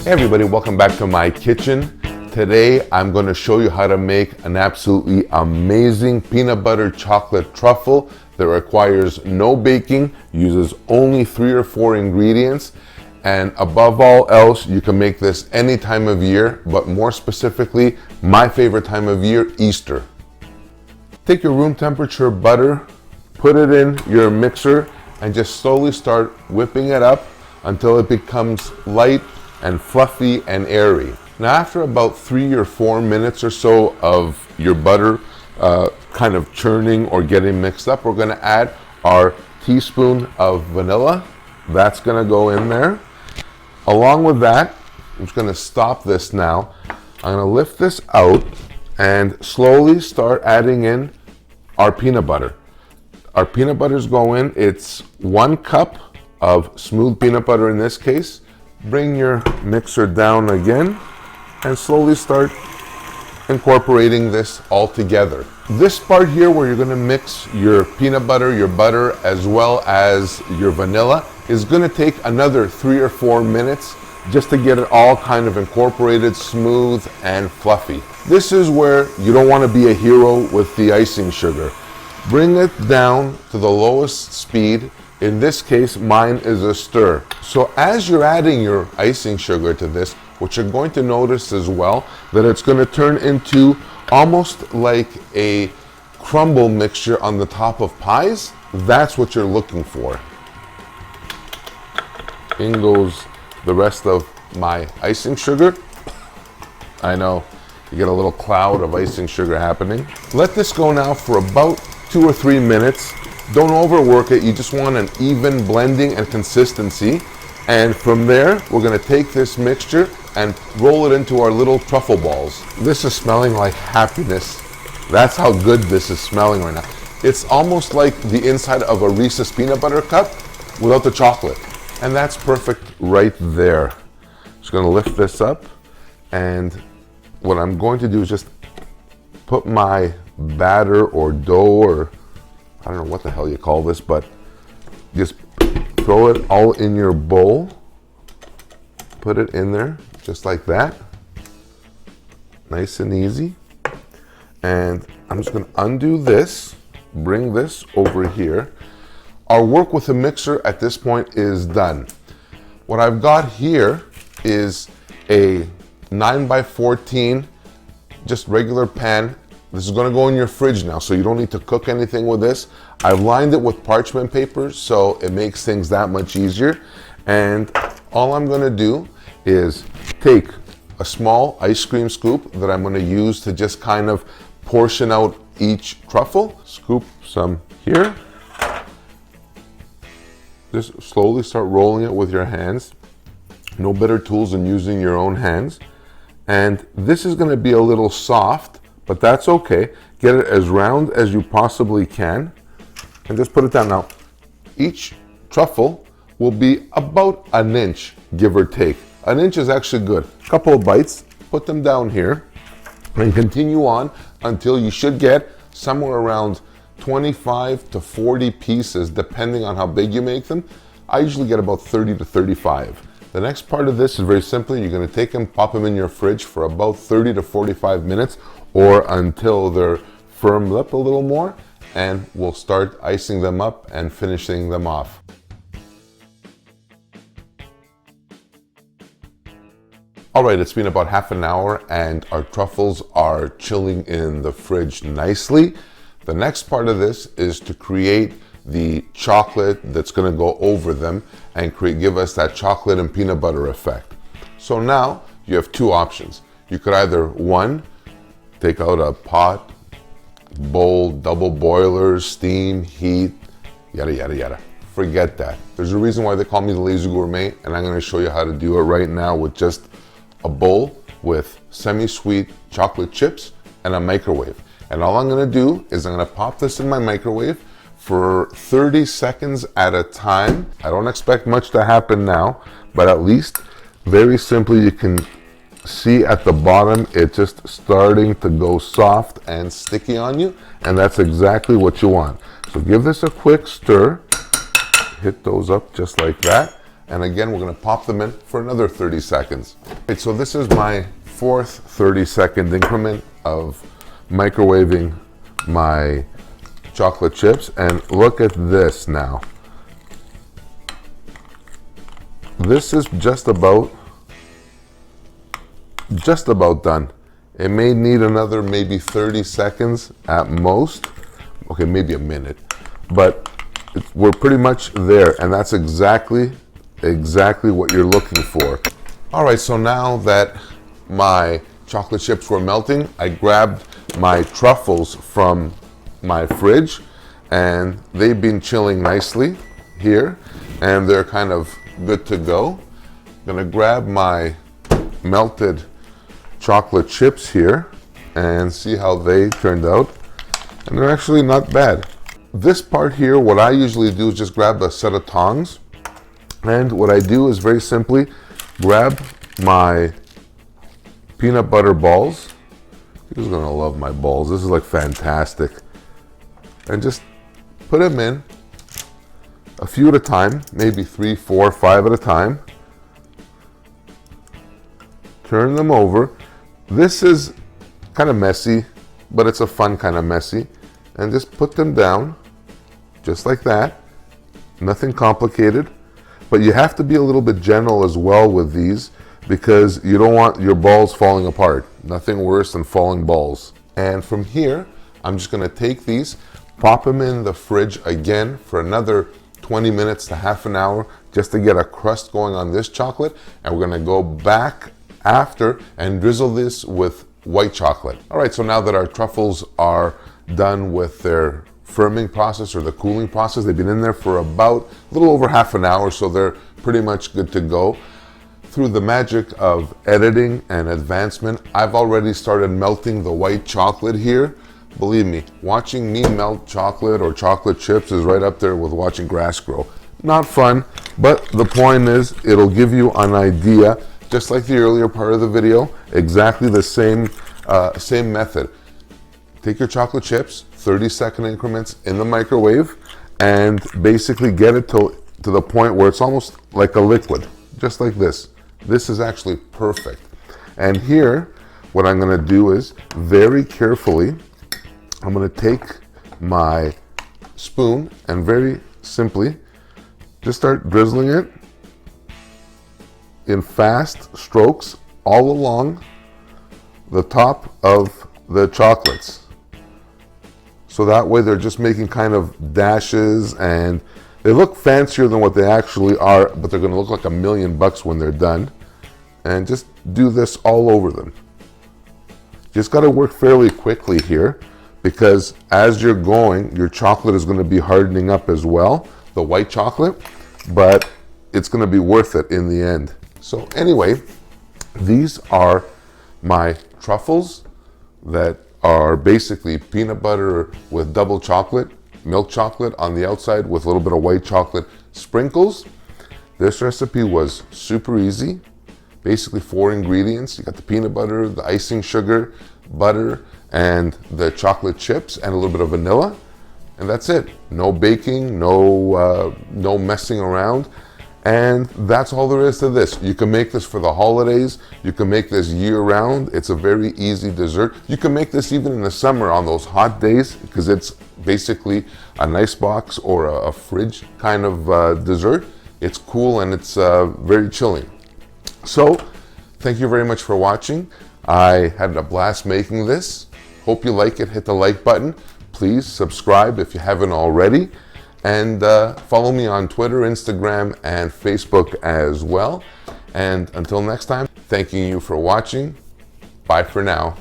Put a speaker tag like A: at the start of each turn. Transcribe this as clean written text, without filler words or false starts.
A: Hey everybody, welcome back to my kitchen. Today I'm going to show you how to make an absolutely amazing peanut butter chocolate truffle that requires no baking, uses only 3 or 4 ingredients, and above all else, you can make this any time of year, but more specifically, my favorite time of year, Easter. Take your room temperature butter, put it in your mixer, and just slowly start whipping it up until it becomes light and fluffy and airy. Now after about 3 or 4 minutes or so of your butter kind of churning or getting mixed up, we're going to add our teaspoon of vanilla. That's going to go in there. Along with that, I'm just going to stop this now. I'm going to lift this out and slowly start adding in our peanut butter. Our peanut butters go in. It's 1 cup of smooth peanut butter in this case. Bring your mixer down again and slowly start incorporating this all together. This part here where you're going to mix your peanut butter, your butter, as well as your vanilla is going to take another 3 or 4 minutes just to get it all kind of incorporated, smooth and fluffy. This is where you don't want to be a hero with the icing sugar. Bring it down to the lowest speed. In this case, mine is a stir. So as you're adding your icing sugar to this, what you're going to notice as well, that it's going to turn into almost like a crumble mixture on the top of pies. That's what you're looking for. In goes the rest of my icing sugar. I know, you get a little cloud of icing sugar happening. Let this go now for about 2 or 3 minutes. Don't overwork it, you just want an even blending and consistency. And from there, we're gonna take this mixture and roll it into our little truffle balls. This is smelling like happiness. That's how good this is smelling right now. It's almost like the inside of a Reese's peanut butter cup without the chocolate. And that's perfect right there. Just gonna lift this up, and what I'm going to do is just put my batter or dough, or I don't know what the hell you call this, but just throw it all in your bowl. Put it in there, just like that. Nice and easy. And I'm just gonna undo this, bring this over here. Our work with the mixer at this point is done. What I've got here is a 9x14, just regular pan. This is going to go in your fridge now, so you don't need to cook anything with this. I've lined it with parchment paper, so it makes things that much easier. And all I'm going to do is take a small ice cream scoop that I'm going to use to just kind of portion out each truffle. Scoop some here. Just slowly start rolling it with your hands. No better tools than using your own hands. And this is going to be a little soft, but that's okay. Get it as round as you possibly can and just put it down. Now, each truffle will be about 1 inch, give or take. 1 inch is actually good. A couple of bites, put them down here and continue on until you should get somewhere around 25 to 40 pieces, depending on how big you make them. I usually get about 30 to 35. The next part of this is very simple. You're going to take them, pop them in your fridge for about 30 to 45 minutes or until they're firmed up a little more, and we'll start icing them up and finishing them off. All right, it's been about half an hour and our truffles are chilling in the fridge nicely. The next part of this is to create the chocolate that's going to go over them and give us that chocolate and peanut butter effect. So now you have 2 options. You could either, 1, take out a pot, bowl, double boilers, steam, heat, yada, yada, yada. Forget that. There's a reason why they call me the lazy gourmet, and I'm going to show you how to do it right now with just a bowl with semi-sweet chocolate chips and a microwave. And all I'm going to do is I'm going to pop this in my microwave for 30 seconds at a time. I don't expect much to happen now, but at least very simply you can see at the bottom it's just starting to go soft and sticky on you, and that's exactly what you want. So give this a quick stir, hit those up just like that, And again, we're gonna pop them in for another 30 seconds. Okay, so this is my fourth 30-second increment of microwaving my chocolate chips. And look at this now. This is just about done. It may need another maybe 30 seconds at most. Okay, maybe a minute, but we're pretty much there, and that's exactly what you're looking for. All right, so now that my chocolate chips were melting, I grabbed my truffles from my fridge, and they've been chilling nicely here, and they're kind of good to go. I'm gonna grab my melted chocolate chips here and see how they turned out, and they're actually not bad. This part here, what I usually do is just grab a set of tongs, and what I do is very simply grab my peanut butter balls. Who's gonna love my balls? This is like fantastic. And just put them in a few at a time, maybe 3, 4, 5 at a time. Turn them over. This is kind of messy, but it's a fun kind of messy. And just put them down, just like that. Nothing complicated. But you have to be a little bit gentle as well with these, because you don't want your balls falling apart. Nothing worse than falling balls. And from here, I'm just gonna take these, pop them in the fridge again for another 20 minutes to half an hour, just to get a crust going on this chocolate. And we're gonna go back after and drizzle this with white chocolate. All right, so now that our truffles are done with their firming process or the cooling process, they've been in there for about a little over half an hour, so they're pretty much good to go. Through the magic of editing and advancement, I've already started melting the white chocolate here. Believe me, watching me melt chocolate or chocolate chips is right up there with watching grass grow. Not fun, but the point is it'll give you an idea, just like the earlier part of the video, exactly the same method. Take your chocolate chips, 30-second increments in the microwave, and basically get it to the point where it's almost like a liquid, just like this. This is actually perfect. And here, what I'm gonna do is, very carefully, I'm gonna take my spoon and very simply just start drizzling it in fast strokes all along the top of the chocolates. So that way they're just making kind of dashes, and they look fancier than what they actually are, but they're gonna look like $1,000,000 when they're done. And just do this all over them. Just gotta work fairly quickly here, because as you're going, your chocolate is gonna be hardening up as well, the white chocolate, but it's gonna be worth it in the end. So anyway, these are my truffles that are basically peanut butter with double chocolate, milk chocolate on the outside with a little bit of white chocolate sprinkles. This recipe was super easy. Basically 4 ingredients. You got the peanut butter, the icing sugar, butter, and the chocolate chips, and a little bit of vanilla. And that's it. No baking, no messing around. And that's all there is to this. You can make this for the holidays. You can make this year round. It's a very easy dessert. You can make this even in the summer on those hot days, because it's basically an icebox or a fridge kind of dessert. It's cool and it's very chilling. So, thank you very much for watching. I had a blast making this. Hope you like it. Hit the like button. Please subscribe if you haven't already. And follow me on Twitter, Instagram, and Facebook as well. And until next time, thanking you for watching. Bye for now.